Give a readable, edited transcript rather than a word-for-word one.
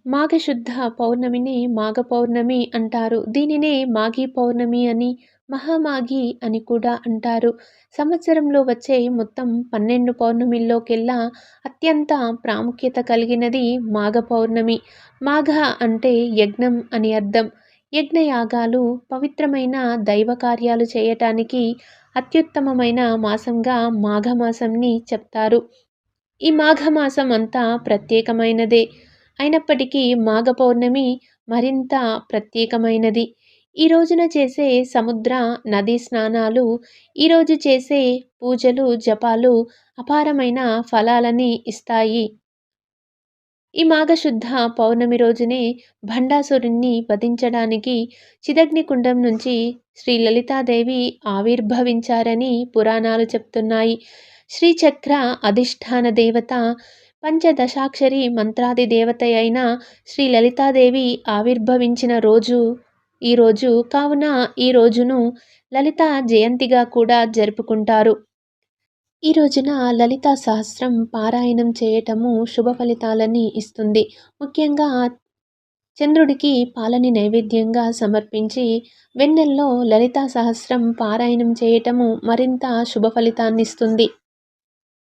మాఘశుద్ధ పౌర్ణమిని మాఘ పౌర్ణమి అంటారు. దీనినే మాఘీ పౌర్ణమి అని, మహామాఘి అని కూడా అంటారు. సంవత్సరంలో వచ్చే మొత్తం 12 పౌర్ణమిల్లోకెల్లా అత్యంత ప్రాముఖ్యత కలిగినది మాఘ పౌర్ణమి. మాఘ అంటే యజ్ఞం అని అర్థం. యజ్ఞయాగాలు, పవిత్రమైన దైవ కార్యాలు చేయటానికి అత్యుత్తమమైన మాసంగా మాఘమాసంని చెప్తారు. ఈ మాఘమాసం అంతా ప్రత్యేకమైనదే. అయినప్పటికీ మాఘ పౌర్ణమి మరింత ప్రత్యేకమైనది. ఈ రోజున చేసే సముద్ర, నదీ స్నానాలు, ఈరోజు చేసే పూజలు, జపాలు అపారమైన ఫలాలని ఇస్తాయి. ఈ మాఘశుద్ధ పౌర్ణమి రోజునే భండాసురుడిని వధించడానికి చిదగ్నికుండం నుంచి శ్రీ లలితాదేవి ఆవిర్భవించారని పురాణాలు చెప్తున్నాయి. శ్రీచక్ర అధిష్టాన దేవత, పంచదశాక్షరి మంత్రాది దేవత అయిన శ్రీ లలితాదేవి ఆవిర్భవించిన రోజు ఈరోజు. కావున ఈ రోజును లలితా జయంతిగా కూడా జరుపుకుంటారు. ఈ రోజున లలితా సహస్రం పారాయణం చేయటము శుభ ఫలితాలని ఇస్తుంది. ముఖ్యంగా చంద్రుడికి పాలని నైవేద్యంగా సమర్పించి వెన్నెల్లో లలితా సహస్రం పారాయణం చేయటము మరింత శుభ ఫలితాన్నిస్తుంది.